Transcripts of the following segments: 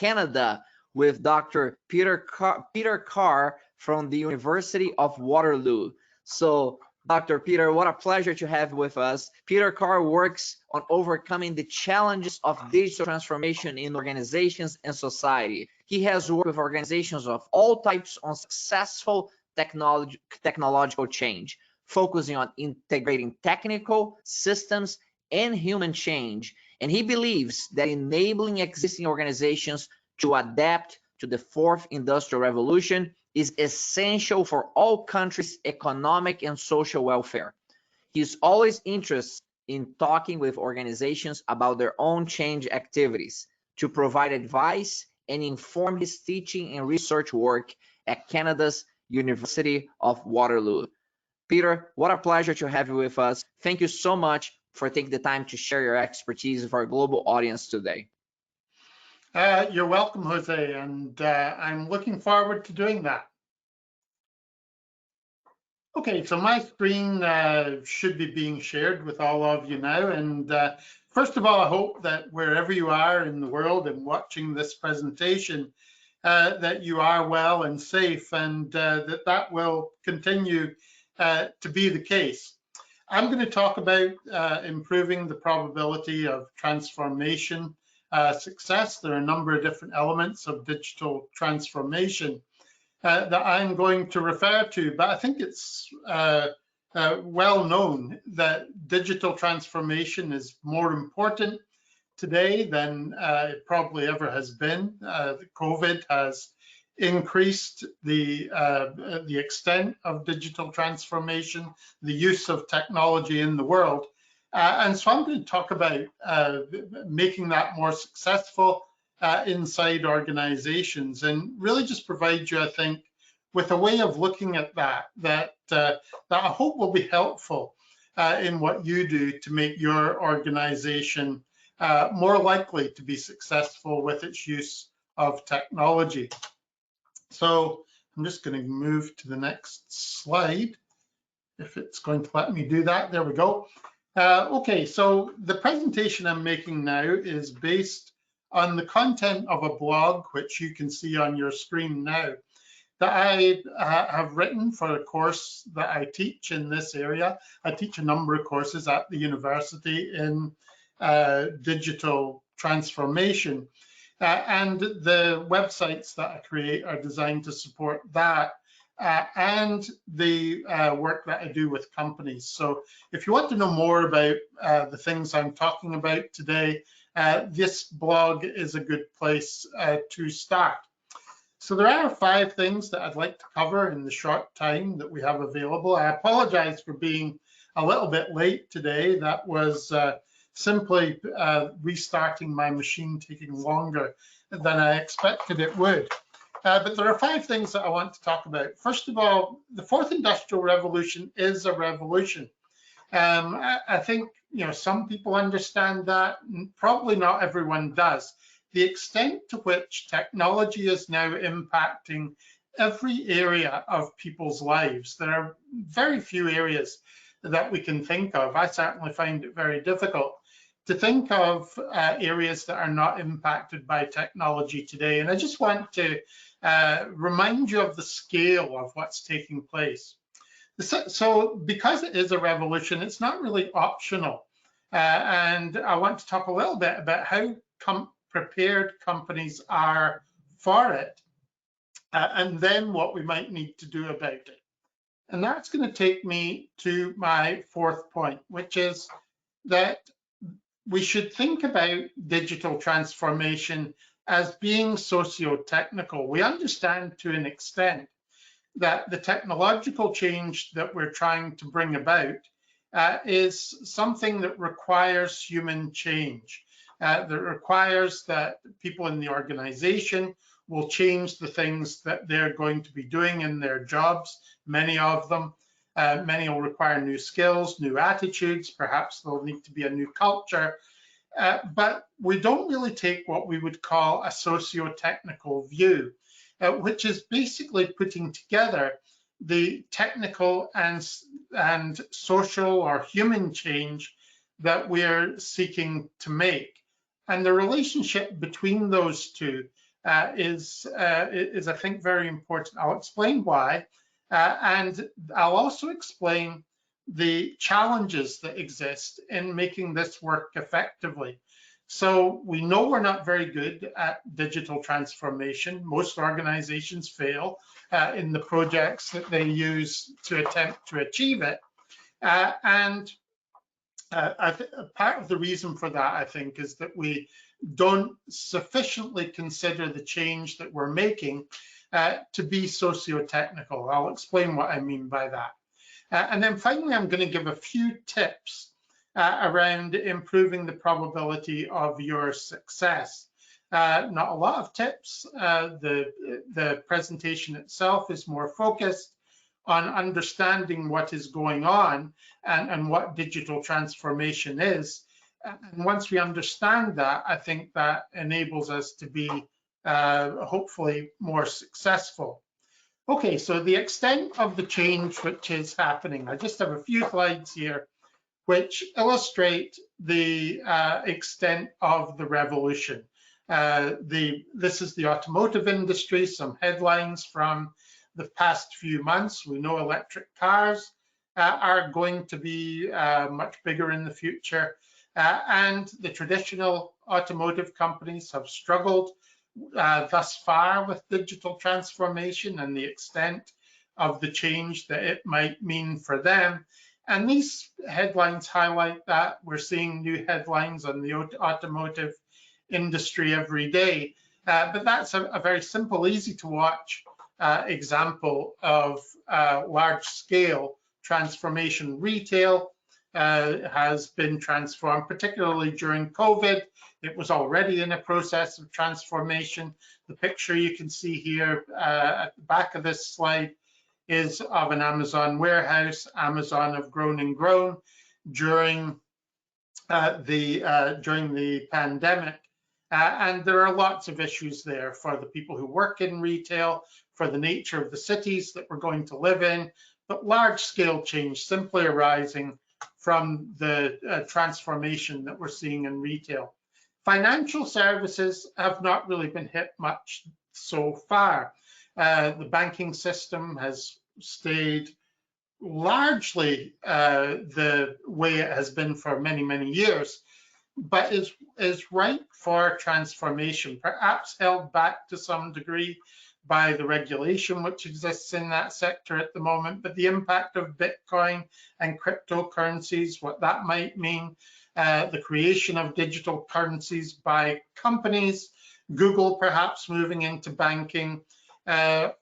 Canada with Dr. Peter Carr from the University of Waterloo. So, Dr. Peter, what a pleasure to have with us. Peter Carr works on overcoming the challenges of digital transformation in organizations and society. He has worked with organizations of all types on successful technological change, focusing on integrating technical, systems, and human change. And he believes that enabling existing organizations to adapt to the fourth industrial revolution is essential for all countries' economic and social welfare. He is always interested in talking with organizations about their own change activities to provide advice and inform his teaching and research work at Canada's University of Waterloo. Peter, what a pleasure to have you with us. Thank you so much for taking the time to share your expertise with our global audience today. You're welcome, Jose, and I'm looking forward to doing that. Okay, so my screen should be being shared with all of you now. And first of all, I hope that wherever you are in the world and watching this presentation, that you are well and safe, and that will continue to be the case. I'm going to talk about improving the probability of transformation success. There are a number of different elements of digital transformation that I'm going to refer to, but I think it's well known that digital transformation is more important today than it probably ever has been. COVID has increased the extent of digital transformation, the use of technology in the world. And so I'm going to talk about making that more successful inside organizations, and really just provide you, I think, with a way of looking at that I hope will be helpful in what you do to make your organization more likely to be successful with its use of technology. So I'm just going to move to the next slide, if it's going to let me do that. There we go. Okay, so the presentation I'm making now is based on the content of a blog, which you can see on your screen now, that I have written for a course that I teach in this area. I teach a number of courses at the university in digital transformation. And the websites that I create are designed to support that and the work that I do with companies. So if you want to know more about the things I'm talking about today, this blog is a good place to start. So there are 5 things that I'd like to cover in the short time that we have available. I apologize for being a little bit late today. That was simply restarting my machine taking longer than I expected it would. But there are 5 things that I want to talk about. First of all, the fourth industrial revolution is a revolution. I think some people understand that, probably not everyone does. The extent to which technology is now impacting every area of people's lives. There are very few areas that we can think of. I certainly find it very difficult to think of areas that are not impacted by technology today. And I just want to remind you of the scale of what's taking place. So because it is a revolution, it's not really optional. And I want to talk a little bit about how prepared companies are for it, and then what we might need to do about it. And that's going to take me to my 4th point, which is that we should think about digital transformation as being socio-technical. We understand to an extent that the technological change that we're trying to bring about is something that requires human change, that requires that people in the organization will change the things that they're going to be doing in their jobs, many of them. Many will require new skills, new attitudes, perhaps there'll need to be a new culture. But we don't really take what we would call a socio-technical view, which is basically putting together the technical and social or human change that we're seeking to make. And the relationship between those two is I think very important. I'll explain why, and I'll also explain the challenges that exist in making this work effectively. So we know we're not very good at digital transformation. Most organizations fail in the projects that they use to attempt to achieve it. And part of the reason for that, I think, is that we don't sufficiently consider the change that we're making to be socio-technical. I'll explain what I mean by that. And then finally, I'm going to give a few tips around improving the probability of your success. Not a lot of tips. The presentation itself is more focused on understanding what is going on and what digital transformation is. And once we understand that, I think that enables us to be hopefully more successful. Okay, so the extent of the change which is happening. I just have a few slides here which illustrate the extent of the revolution. This is the automotive industry, some headlines from the past few months. We know electric cars are going to be much bigger in the future, and the traditional automotive companies have struggled thus far with digital transformation and the extent of the change that it might mean for them. And these headlines highlight that. We're seeing new headlines on the automotive industry every day. But that's a very simple, easy to watch example of large-scale transformation. Retail has been transformed, particularly during COVID. It was already in a process of transformation. The picture you can see here at the back of this slide is of an Amazon warehouse. Amazon have grown and grown during the pandemic. And there are lots of issues there for the people who work in retail, for the nature of the cities that we're going to live in, but large-scale change simply arising from the transformation that we're seeing in retail. Financial services have not really been hit much so far. The banking system has stayed largely the way it has been for many, many years, but is ripe for transformation, perhaps held back to some degree by the regulation which exists in that sector at the moment. But the impact of Bitcoin and cryptocurrencies, what that might mean, the creation of digital currencies by companies, Google perhaps moving into banking,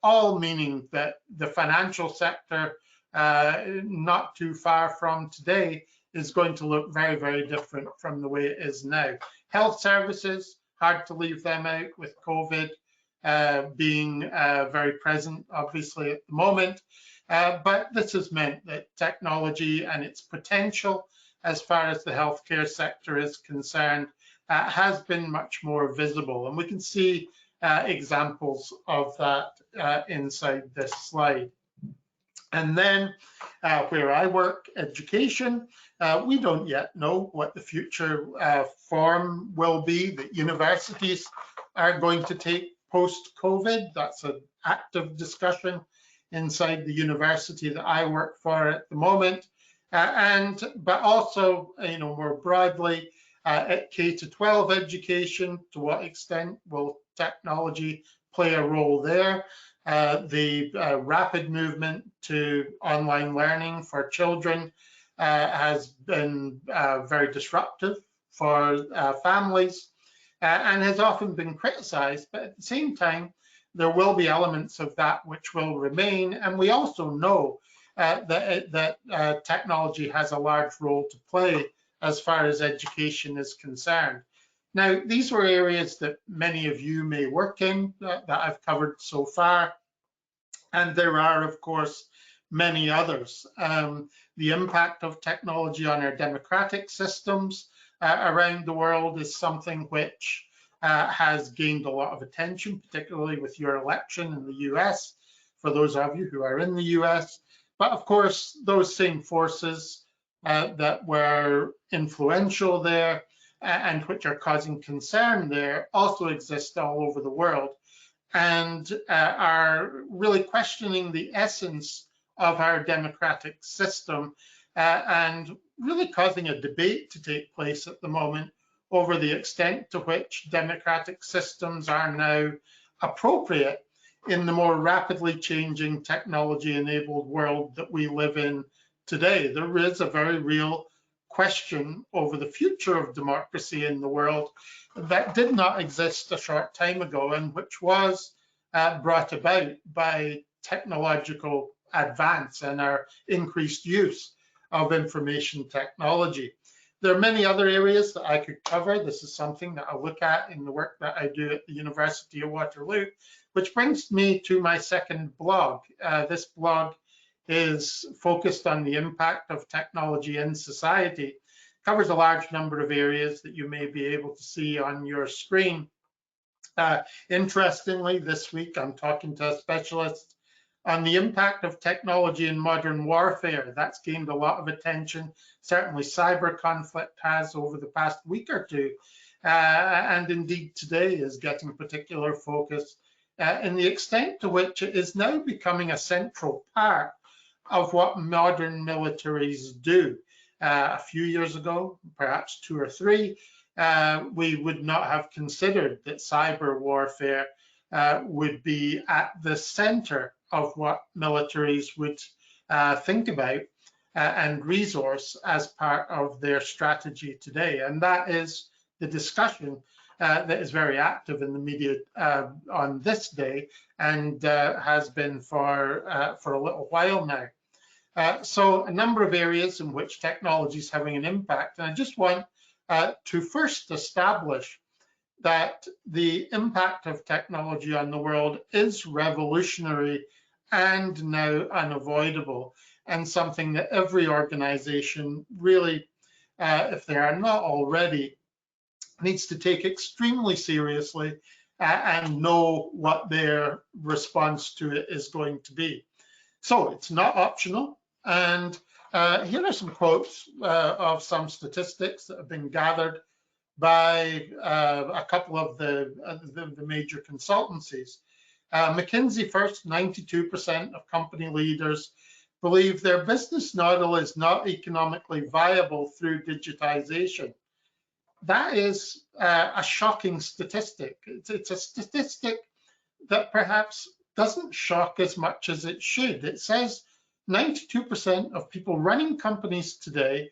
all meaning that the financial sector, not too far from today, is going to look very, very different from the way it is now. Health services, hard to leave them out with COVID being very present, obviously, at the moment. But this has meant that technology and its potential, as far as the healthcare sector is concerned, has been much more visible. And we can see examples of that inside this slide. And then where I work, education, we don't yet know what the future form will be that universities are going to take post-COVID. That's an active discussion inside the university that I work for at the moment. But also, more broadly, at K-12 education, to what extent will technology play a role there? The rapid movement to online learning for children has been very disruptive for families and has often been criticized, but at the same time, there will be elements of that which will remain. And we also know that technology has a large role to play as far as education is concerned. Now, these were areas that many of you may work in that I've covered so far, and there are, of course, many others. The impact of technology on our democratic systems around the world is something which has gained a lot of attention, particularly with your election in the US, for those of you who are in the US. But of course, those same forces that were influential there and which are causing concern there also exist all over the world, and are really questioning the essence of our democratic system, and really causing a debate to take place at the moment over the extent to which democratic systems are now appropriate in the more rapidly changing technology-enabled world that we live in today. There is a very real question over the future of democracy in the world that did not exist a short time ago, and which was brought about by technological advance and our increased use of information technology. There are many other areas that I could cover. This is something that I look at in the work that I do at the University of Waterloo, which brings me to my second blog. This blog is focused on the impact of technology in society, covers a large number of areas that you may be able to see on your screen. Interestingly, this week I'm talking to a specialist on the impact of technology in modern warfare. That's gained a lot of attention. Certainly cyber conflict has over the past week or two, and indeed today is getting particular focus in the extent to which it is now becoming a central part of what modern militaries do. A few years ago, perhaps 2 or 3, we would not have considered that cyber warfare would be at the center of what militaries would think about and resource as part of their strategy today. And that is the discussion that is very active in the media on this day, and has been for a little while now. So a number of areas in which technology is having an impact. And I just want to first establish that the impact of technology on the world is revolutionary and now unavoidable, and something that every organization really, if they are not already, needs to take extremely seriously and know what their response to it is going to be. So it's not optional. And here are some quotes of some statistics that have been gathered by a couple of the major consultancies. McKinsey first, 92% of company leaders believe their business model is not economically viable through digitization. That is a shocking statistic. It's a statistic that perhaps doesn't shock as much as it should. It says 92% of people running companies today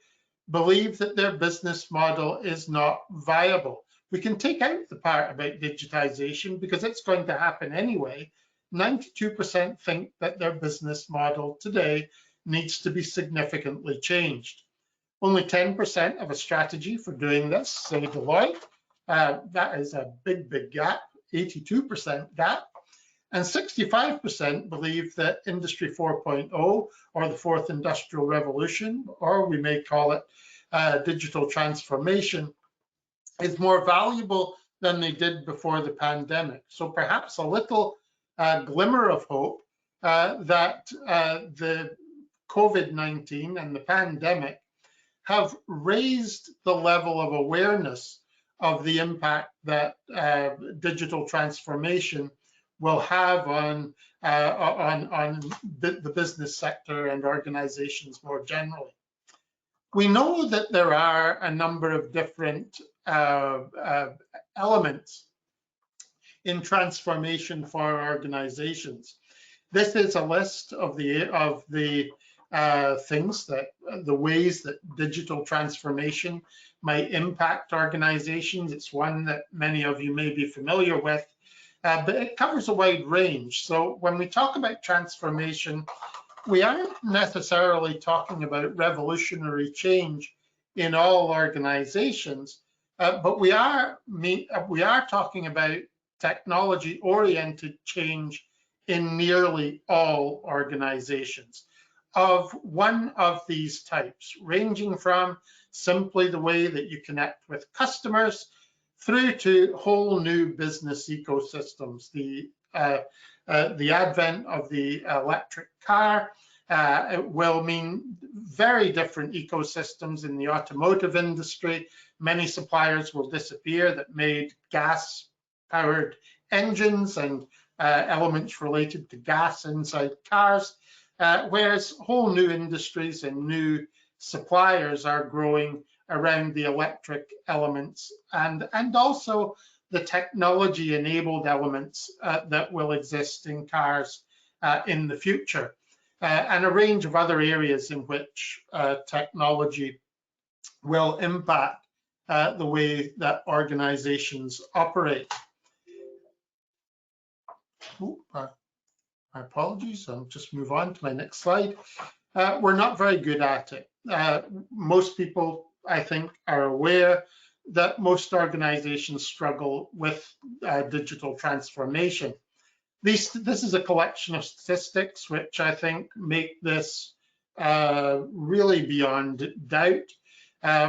believe that their business model is not viable. We can take out the part about digitization because it's going to happen anyway. 92% think that their business model today needs to be significantly changed. Only 10% have a strategy for doing this, say Deloitte. That is a big, big gap, 82% gap. And 65% believe that Industry 4.0, or the fourth industrial revolution, or we may call it digital transformation, is more valuable than they did before the pandemic. So perhaps a little glimmer of hope that the COVID-19 and the pandemic have raised the level of awareness of the impact that digital transformation will have on the business sector and organizations more generally. We know that there are a number of different elements in transformation for organizations. This is a list of the things that, the ways that digital transformation might impact organizations. It's one that many of you may be familiar with, but it covers a wide range. So when we talk about transformation, we aren't necessarily talking about revolutionary change in all organizations, but we are talking about technology-oriented change in nearly all organizations of one of these types, ranging from simply the way that you connect with customers through to whole new business ecosystems. The advent of the electric car It will mean very different ecosystems in the automotive industry. Many suppliers will disappear that made gas-powered engines and elements related to gas inside cars, whereas whole new industries and new suppliers are growing around the electric elements and also the technology-enabled elements that will exist in cars in the future, and a range of other areas in which technology will impact the way that organizations operate. My apologies, I'll just move on to my next slide. We're not very good at it. Most people, I think, are aware that most organizations struggle with digital transformation. This is a collection of statistics which I think make this really beyond doubt.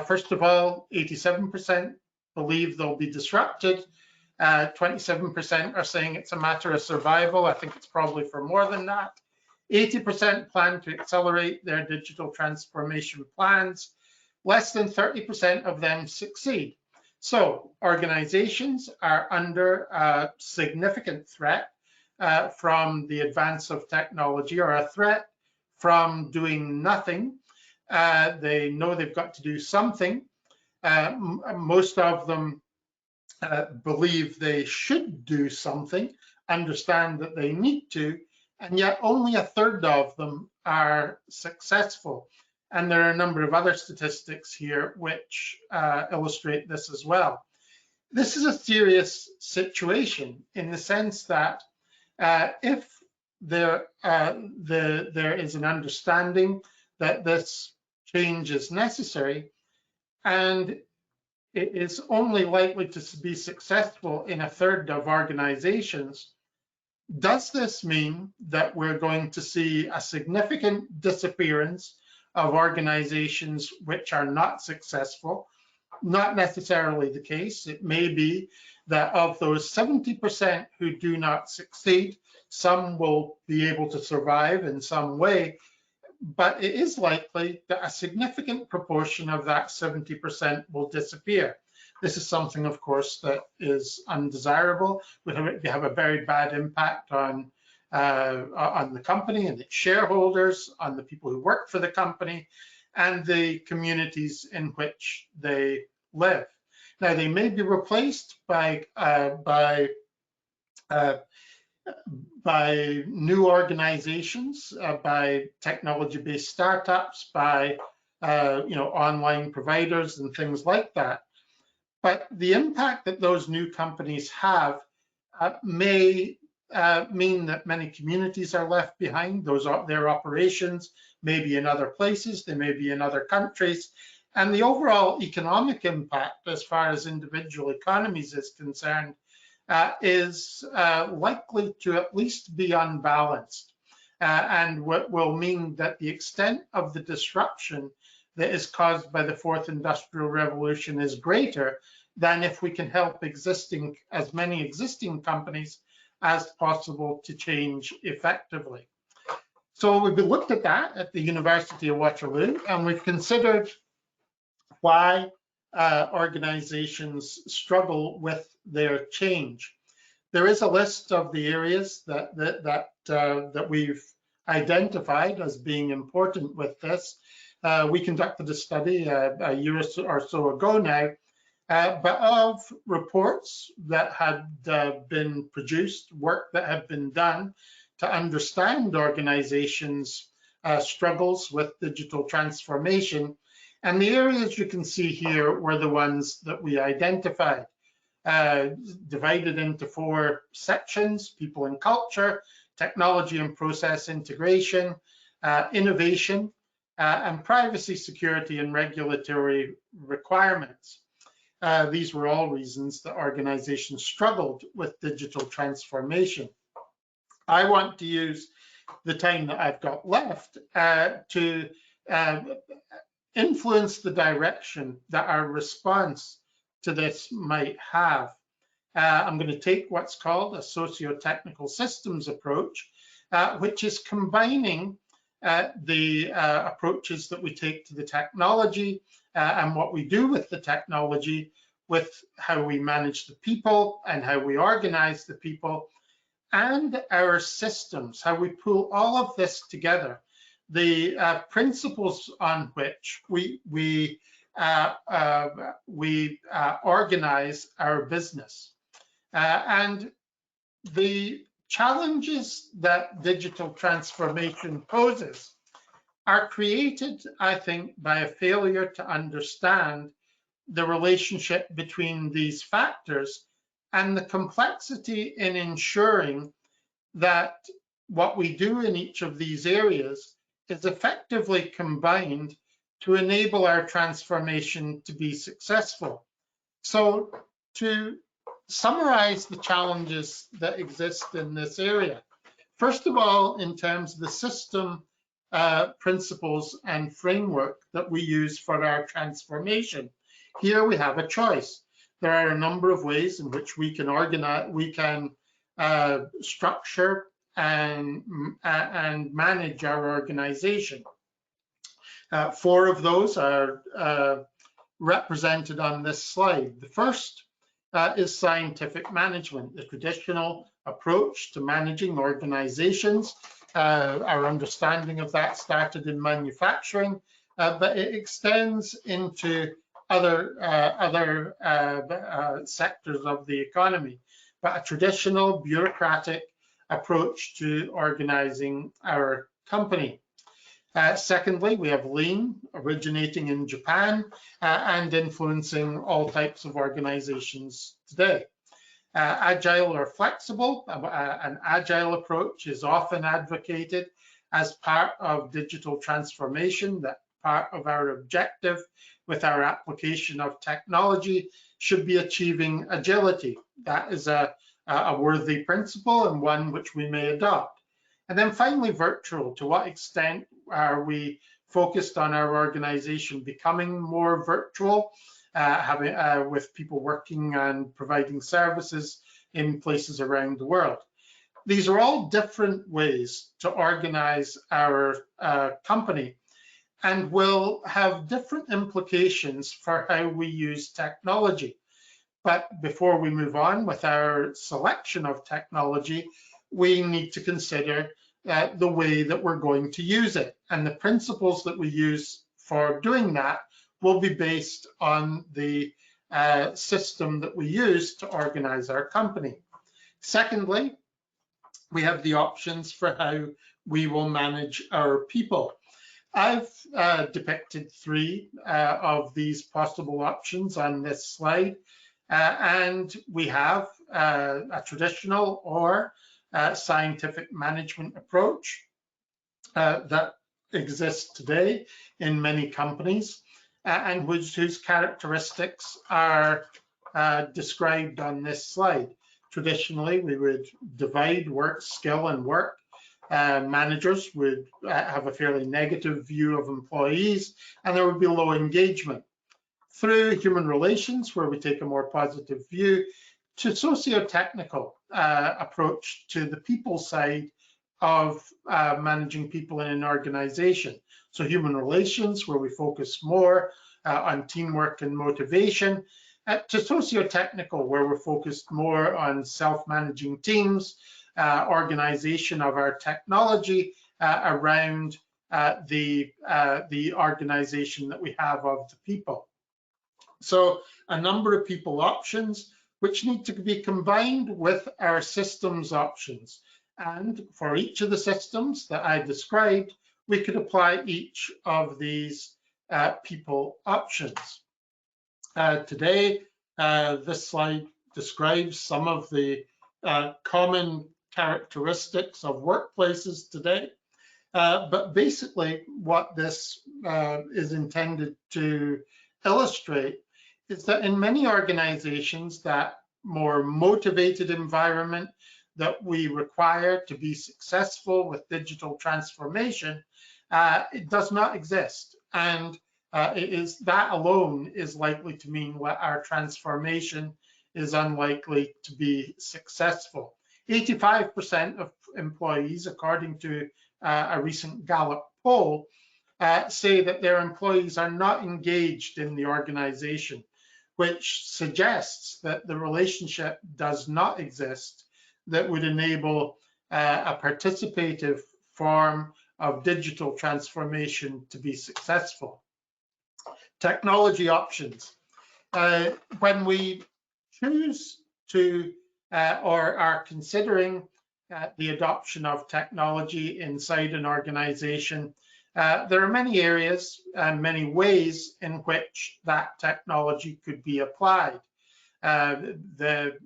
First of all, 87% believe they'll be disrupted. 27% are saying it's a matter of survival. I think it's probably for more than that. 80% plan to accelerate their digital transformation plans. Less than 30% of them succeed. So organizations are under a significant threat from the advance of technology, or a threat from doing nothing. They know they've got to do something. Most of them believe they should do something, understand that they need to, and yet only a third of them are successful. And there are a number of other statistics here which illustrate this as well. This is a serious situation in the sense that if there is an understanding that this change is necessary, and it is only likely to be successful in a third of organizations, does this mean that we're going to see a significant disappearance of organizations which are not successful? Not necessarily the case. It may be that of those 70% who do not succeed, some will be able to survive in some way, but it is likely that a significant proportion of that 70% will disappear. This is something, of course, that is undesirable. We have a very bad impact on the company and its shareholders, on the people who work for the company, and the communities in which they live. Now, they may be replaced by new organizations, by technology-based startups, by online providers and things like that. But the impact that those new companies have may mean that many communities are left behind. Their operations may be in other places, they may be in other countries, and the overall economic impact as far as individual economies is concerned is likely to at least be unbalanced, and what will mean that the extent of the disruption that is caused by the fourth industrial revolution is greater than if we can help as many existing companies as possible to change effectively. So we've looked at that at the University of Waterloo, and we've considered why organizations struggle with their change. There is a list of the areas that we've identified as being important with this. We conducted a study a year or so ago now, but of reports that had been produced, work that had been done to understand organizations' struggles with digital transformation. And the areas you can see here were the ones that we identified, divided into 4 sections: people and culture, technology and process integration, innovation, and privacy, security, and regulatory requirements. These were all reasons that organizations struggled with digital transformation. I want to use the time that I've got left to influence the direction that our response to this might have. I'm going to take what's called a socio-technical systems approach, which is combining the approaches that we take to the technology and what we do with the technology, with how we manage the people and how we organize the people, and our systems, how we pull all of this together, the principles on which we organize our business. And the challenges that digital transformation poses are created, I think, by a failure to understand the relationship between these factors and the complexity in ensuring that what we do in each of these areas is effectively combined to enable our transformation to be successful. So to summarize the challenges that exist in this area, first of all, in terms of the system principles and framework that we use for our transformation, here we have a choice. There are a number of ways in which we can organize, we can structure and manage our organization. 4 of those are represented on this slide. The first is scientific management, the traditional approach to managing organizations. Our understanding of that started in manufacturing, but it extends into other sectors of the economy. But a traditional bureaucratic approach to organizing our company. Secondly, we have lean, originating in Japan and influencing all types of organizations today. Agile or flexible, an agile approach is often advocated as part of digital transformation, that part of our objective with our application of technology should be achieving agility. That is a worthy principle and one which we may adopt. And then finally, virtual. To what extent are we focused on our organization becoming more virtual, with people working and providing services in places around the world? These are all different ways to organize our company and will have different implications for how we use technology. But before we move on with our selection of technology, we need to consider the way that we're going to use it. And the principles that we use for doing that will be based on the system that we use to organize our company. Secondly, we have the options for how we will manage our people. I've depicted 3 of these possible options on this slide, and we have a traditional or scientific management approach that exists today in many companies and whose characteristics are described on this slide. Traditionally, we would divide work, skill, and work. Managers would have a fairly negative view of employees, and there would be low engagement. Through human relations, where we take a more positive view, to socio-technical approach to the people side of managing people in an organization. So human relations, where we focus more on teamwork and motivation, to socio-technical, where we're focused more on self-managing teams, organization of our technology around the organization that we have of the people. So a number of people options which need to be combined with our systems options. And for each of the systems that I described, we could apply each of these people options. Today, this slide describes some of the common characteristics of workplaces today. But basically, what this is intended to illustrate is that in many organizations, that more motivated environment that we require to be successful with digital transformation, it does not exist. And it is that alone is likely to mean that our transformation is unlikely to be successful. 85% of employees, according to a recent Gallup poll, say that their employees are not engaged in the organization, which suggests that the relationship does not exist that would enable a participative form of digital transformation to be successful. Technology options. When we choose to or are considering the adoption of technology inside an organization, there are many areas and many ways in which that technology could be applied. The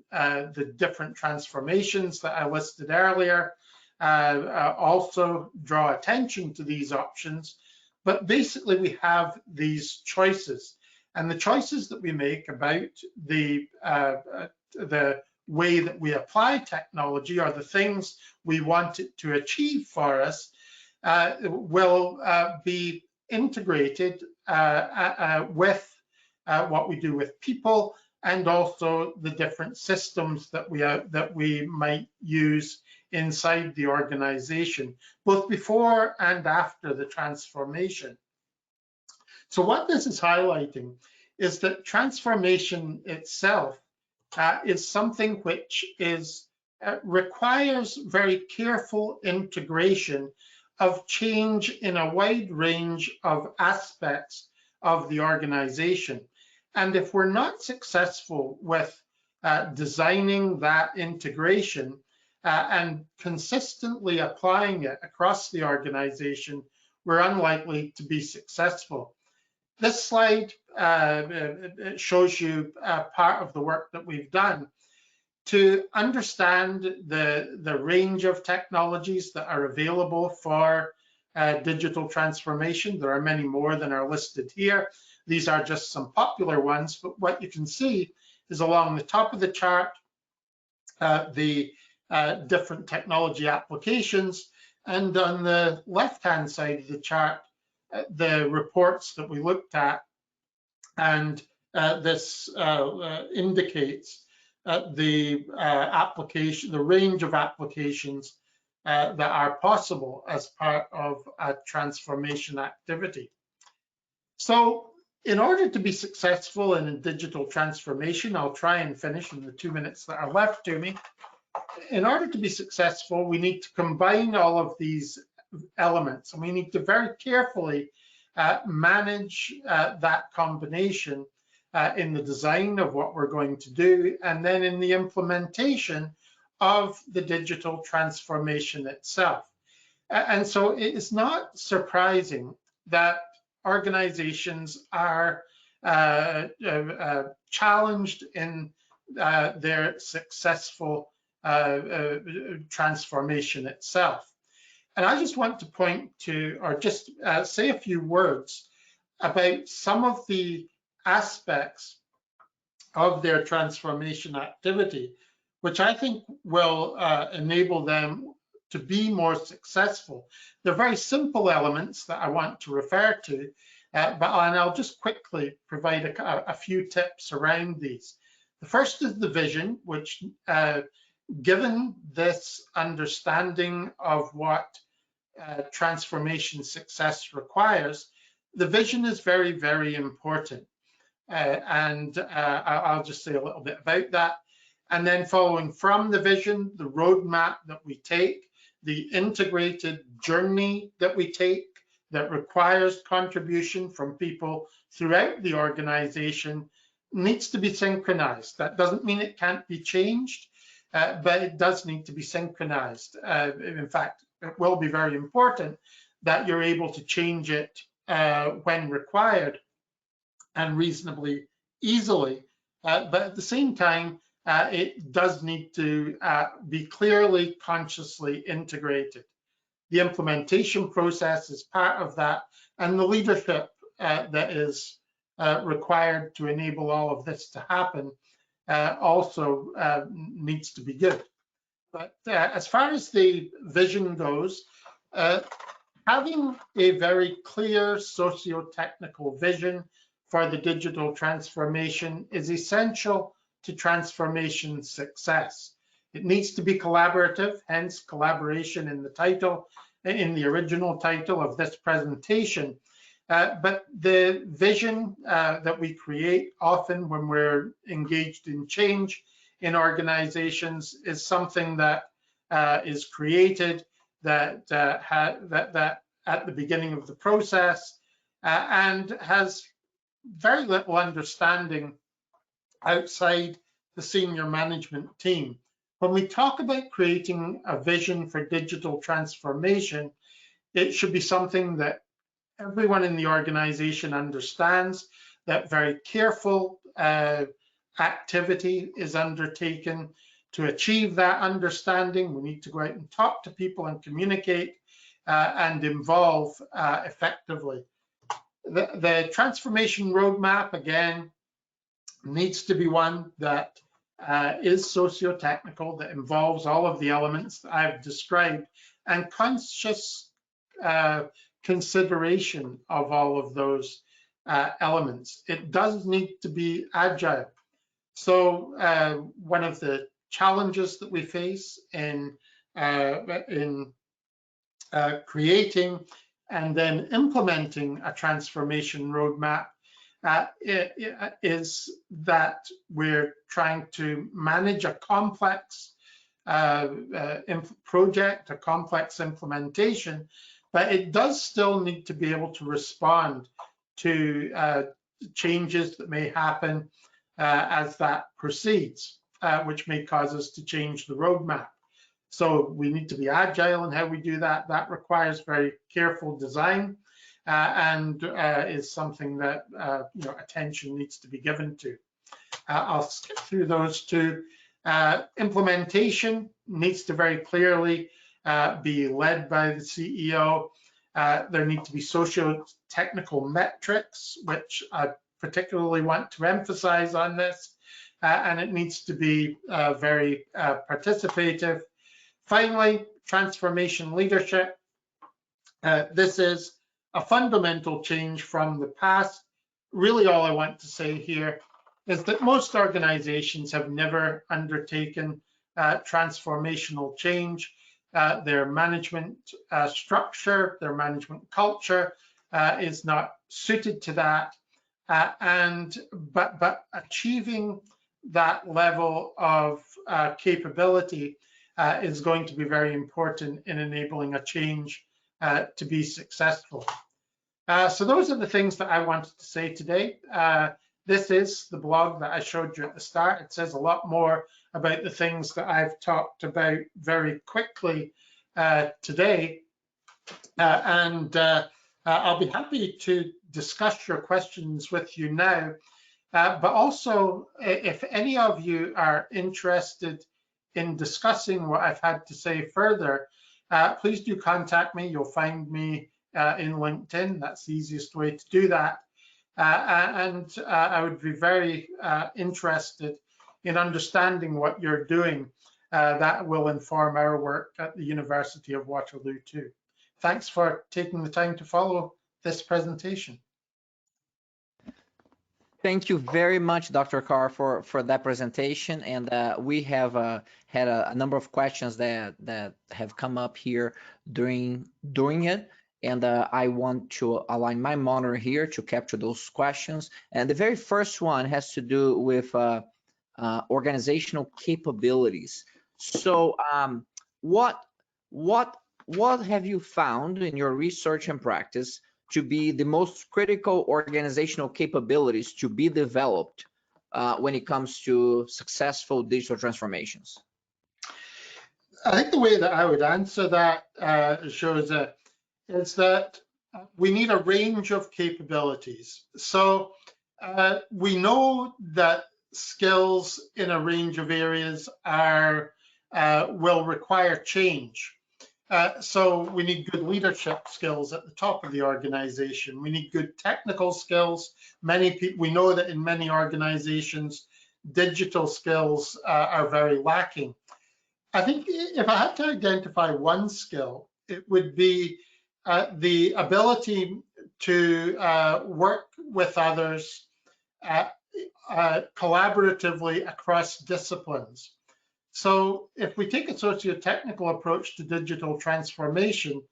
different transformations that I listed earlier also draw attention to these options, but basically we have these choices, and the choices that we make about the way that we apply technology, or the things we want it to achieve for us, will be integrated with what we do with people, and also the different systems that we might use inside the organization, both before and after the transformation. So what this is highlighting is that transformation itself is something which requires very careful integration of change in a wide range of aspects of the organization. And if we're not successful with designing that integration and consistently applying it across the organization, we're unlikely to be successful. This slide shows you part of the work that we've done to understand the range of technologies that are available for digital transformation. There are many more than are listed here. These are just some popular ones, but what you can see is along the top of the chart, the different technology applications, and on the left-hand side of the chart, the reports that we looked at, and this indicates the range of applications that are possible as part of a transformation activity. So in order to be successful in a digital transformation, I'll try and finish in the 2 minutes that are left to me. In order to be successful, we need to combine all of these elements, and we need to very carefully manage that combination in the design of what we're going to do, and then in the implementation of the digital transformation itself. And so it is not surprising that organizations are challenged in their successful transformation itself. And I just want to point to, or just say a few words about some of the aspects of their transformation activity, which I think will enable them to be more successful. They're very simple elements that I want to refer to, and I'll just quickly provide a few tips around these. The first is the vision, which given this understanding of what transformation success requires, the vision is very, very important. And I'll just say a little bit about that. And then following from the vision, the roadmap that we take, the integrated journey that we take that requires contribution from people throughout the organization needs to be synchronized. That doesn't mean it can't be changed, but it does need to be synchronized. In fact, it will be very important that you're able to change it when required and reasonably easily. But at the same time, it does need to be clearly, consciously integrated. The implementation process is part of that, and the leadership that is required to enable all of this to happen also needs to be good. But as far as the vision goes, having a very clear socio-technical vision for the digital transformation is essential to transformation success. It needs to be collaborative, hence collaboration in the title, in the original title of this presentation. But the vision that we create often when we're engaged in change in organizations is something that is created that at the beginning of the process and has very little understanding outside the senior management team. When we talk about creating a vision for digital transformation, it should be something that everyone in the organization understands, that very careful activity is undertaken to achieve that understanding. We need to go out and talk to people and communicate and involve effectively. The transformation roadmap, again, needs to be one that is socio-technical, that involves all of the elements that I've described, and conscious consideration of all of those elements. It does need to be agile. So one of the challenges that we face in creating and then implementing a transformation roadmap is that we're trying to manage a complex project, a complex implementation, but it does still need to be able to respond to changes that may happen as that proceeds, which may cause us to change the roadmap. So we need to be agile in how we do that. That requires very careful design and is something that attention needs to be given to. I'll skip through those two. Implementation needs to very clearly be led by the CEO. There need to be socio-technical metrics, which I particularly want to emphasize on this, and it needs to be very participative. Finally, transformation leadership. This is a fundamental change from the past. Really, all I want to say here is that most organizations have never undertaken transformational change. Their management structure, their management culture is not suited to that. But achieving that level of capability is going to be very important in enabling a change to be successful. So those are the things that I wanted to say today. This is the blog that I showed you at the start. It says a lot more about the things that I've talked about very quickly today. I'll be happy to discuss your questions with you now. But also, if any of you are interested in discussing what I've had to say further, please do contact me. You'll find me in LinkedIn. That's the easiest way to do that. I would be very interested in understanding what you're doing. That will inform our work at the University of Waterloo too. Thanks for taking the time to follow this presentation. Thank you very much, Dr. Carr, for that presentation. And we have had a number of questions that have come up here during it. And I want to align my monitor here to capture those questions. And the very first one has to do with organizational capabilities. So what have you found in your research and practice to be the most critical organizational capabilities to be developed when it comes to successful digital transformations? I think the way that I would answer that shows is that we need a range of capabilities. So we know that skills in a range of areas will require change. So we need good leadership skills at the top of the organization. We need good technical skills. We know that in many organizations, digital skills are very lacking. I think if I had to identify one skill, it would be the ability to work with others collaboratively across disciplines. So if we take a socio-technical approach to digital transformation,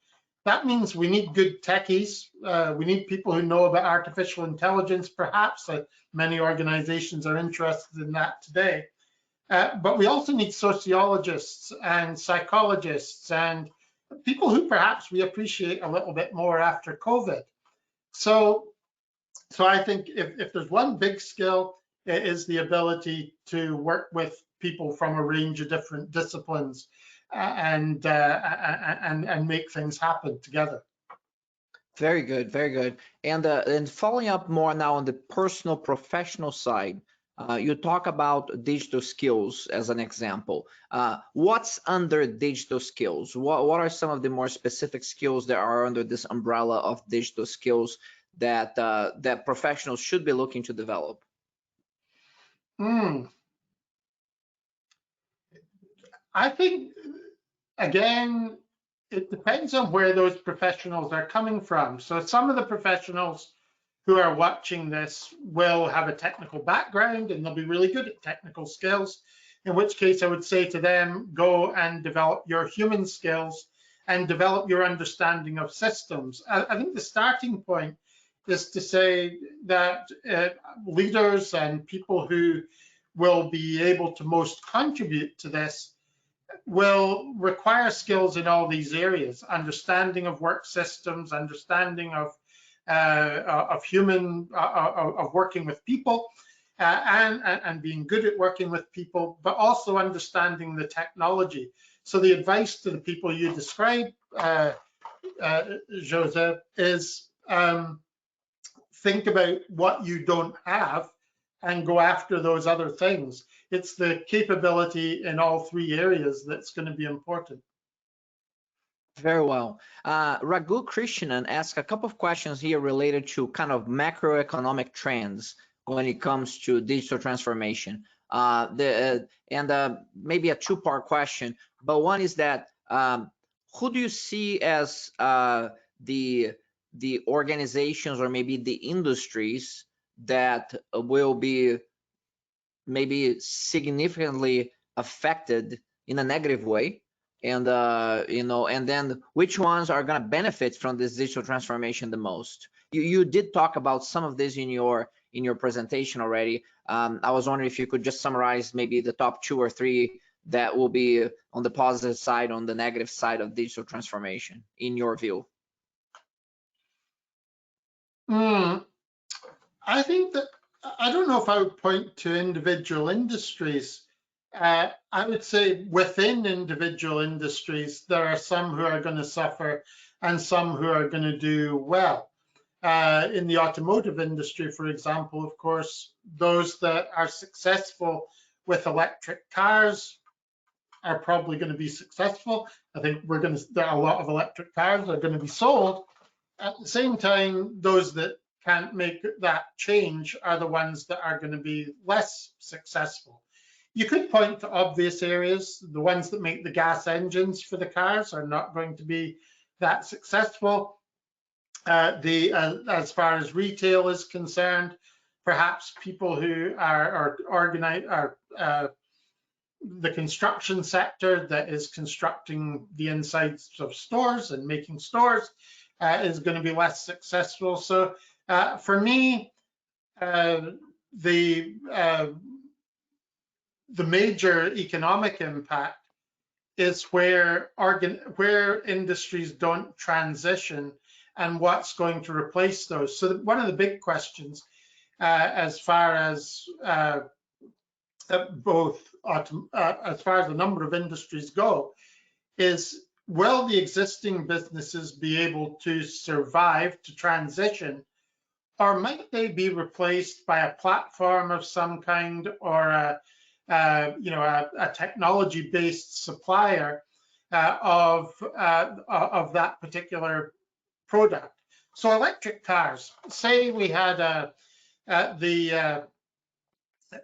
That means we need good techies. We need people who know about artificial intelligence, perhaps. Many organizations are interested in that today. But we also need sociologists and psychologists and people who perhaps we appreciate a little bit more after COVID. So I think if there's one big skill, it is the ability to work with people from a range of different disciplines and make things happen together. Very good, very good. And following up more now on the personal professional side, you talk about digital skills as an example. What's under digital skills? What are some of the more specific skills that are under this umbrella of digital skills that that professionals should be looking to develop? I think, again, it depends on where those professionals are coming from. So some of the professionals who are watching this will have a technical background and they'll be really good at technical skills, in which case I would say to them, go and develop your human skills and develop your understanding of systems. I think the starting point is to say that leaders and people who will be able to most contribute to this will require skills in all these areas: understanding of work systems, understanding of working with people, and being good at working with people, but also understanding the technology. So the advice to the people you describe, Joseph, is think about what you don't have and go after those other things. It's the capability in all three areas that's going to be important. Very well. Raghu Krishnan asked a couple of questions here related to kind of macroeconomic trends when it comes to digital transformation. Maybe a two-part question, but one is that who do you see as the organizations or maybe the industries that will be maybe significantly affected in a negative way, and and then which ones are going to benefit from this digital transformation the most? You did talk about some of this in your presentation already. I was wondering if you could just summarize maybe the top 2 or 3 that will be on the positive side, on the negative side of digital transformation, in your view. I think that, I don't know if I would point to individual industries. I would say within individual industries, there are some who are going to suffer and some who are going to do well. In the automotive industry, for example, of course, those that are successful with electric cars are probably going to be successful. I think there are a lot of electric cars that are going to be sold. At the same time, those that can't make that change are the ones that are going to be less successful. You could point to obvious areas. The ones that make the gas engines for the cars are not going to be that successful. As far as retail is concerned, perhaps people who are the construction sector that is constructing the insides of stores and making stores is going to be less successful. So for me, the major economic impact is where industries don't transition and what's going to replace those. So one of the big questions, as far as as far as the number of industries go, is will the existing businesses be able to survive, to transition, or might they be replaced by a platform of some kind, or a technology-based supplier of that particular product? So electric cars, say we had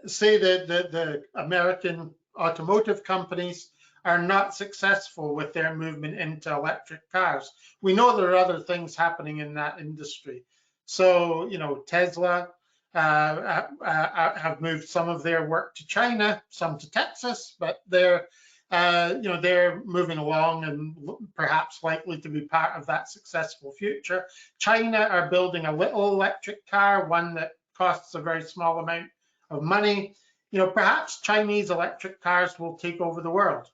say the American automotive companies are not successful with their movement into electric cars. We know there are other things happening in that industry. So, Tesla have moved some of their work to China, some to Texas, but they're they're moving along and perhaps likely to be part of that successful future. China are building a little electric car, one that costs a very small amount of money. Perhaps Chinese electric cars will take over the world.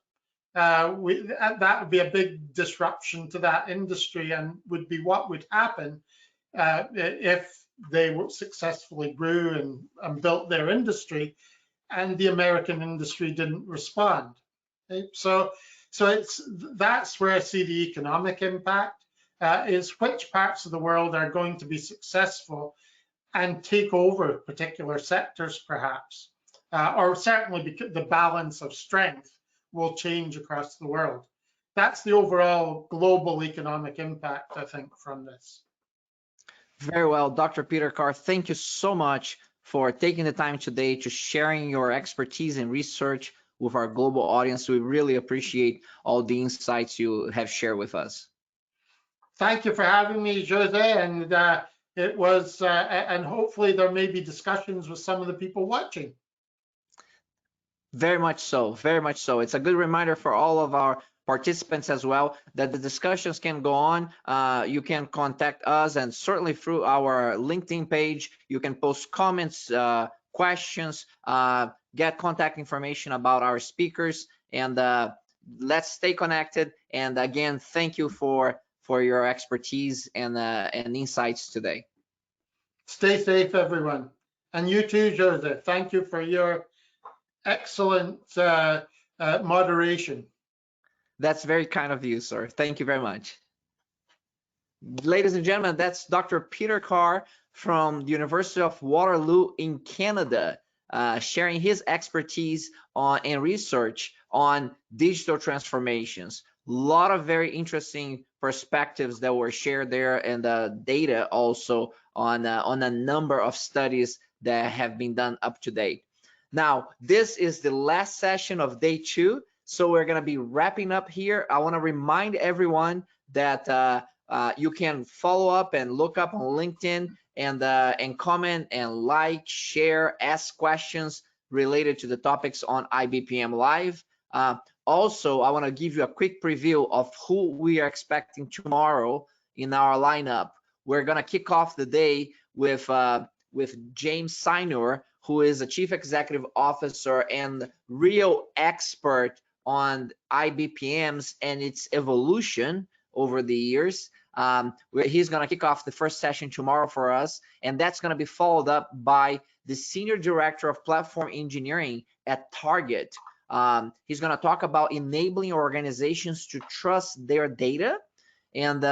That would be a big disruption to that industry, and would be what would happen if they successfully grew and built their industry, and the American industry didn't respond. Okay? So that's where I see the economic impact, is which parts of the world are going to be successful and take over particular sectors, perhaps, or certainly the balance of strength will change across the world. That's the overall global economic impact, I think, from this. Very well, Dr. Peter Carr, thank you so much for taking the time today to sharing your expertise and research with our global audience. We really appreciate all the insights you have shared with us. Thank you for having me, Jose, and it was, and hopefully there may be discussions with some of the people watching. Very much so, very much so. It's a good reminder for all of our participants as well that the discussions can go on. You can contact us, and certainly through our LinkedIn page, you can post comments, questions, get contact information about our speakers, and let's stay connected. And again, thank you for your expertise and insights today. Stay safe, everyone. And you too, Jose. Thank you for your excellent moderation. That's very kind of you, sir. Thank you very much. Ladies and gentlemen, that's Dr. Peter Carr from the University of Waterloo in Canada, sharing his expertise and research on digital transformations. A lot of very interesting perspectives that were shared there, and data also on a number of studies that have been done up to date. Now, this is the last session of day 2, so we're going to be wrapping up here. I want to remind everyone that you can follow up and look up on LinkedIn and comment and like, share, ask questions related to the topics on IBPM Live. Also, I want to give you a quick preview of who we are expecting tomorrow in our lineup. We're going to kick off the day with James Sinor, who is a Chief Executive Officer and real expert on IBPMs and its evolution over the years. He's going to kick off the first session tomorrow for us, and that's going to be followed up by the Senior Director of Platform Engineering at Target. He's going to talk about enabling organizations to trust their data. And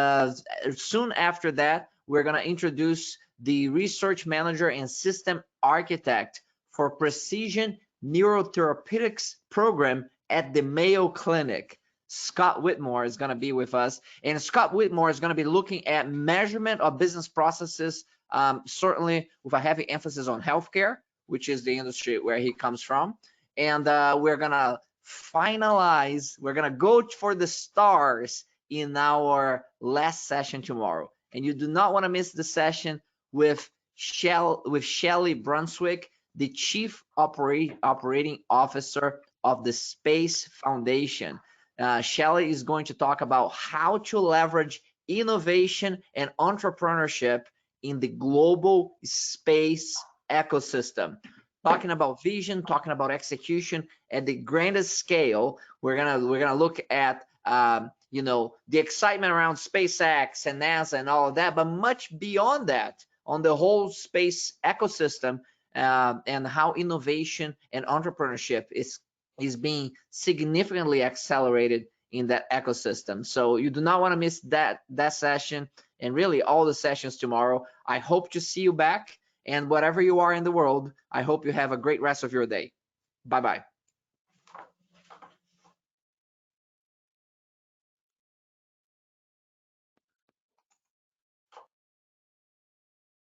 soon after that, we're going to introduce the Research Manager and System Architect for Precision Neurotherapeutics Program at the Mayo Clinic. Scott Whitmore is going to be with us, and Scott Whitmore is going to be looking at measurement of business processes, certainly with a heavy emphasis on healthcare, which is the industry where he comes from. And we're going to finalize, we're going to go for the stars in our last session tomorrow. And you do not want to miss the session with Shelley Brunswick, the Chief Operating Officer of the Space Foundation. Shelley is going to talk about how to leverage innovation and entrepreneurship in the global space ecosystem. Talking about vision, talking about execution at the grandest scale. We're gonna look at the excitement around SpaceX and NASA and all of that, but much beyond that, on the whole space ecosystem, and how innovation and entrepreneurship is being significantly accelerated in that ecosystem. So you do not want to miss that session, and really all the sessions tomorrow. I hope to see you back, and whatever you are in the world, I hope you have a great rest of your day. Bye-bye.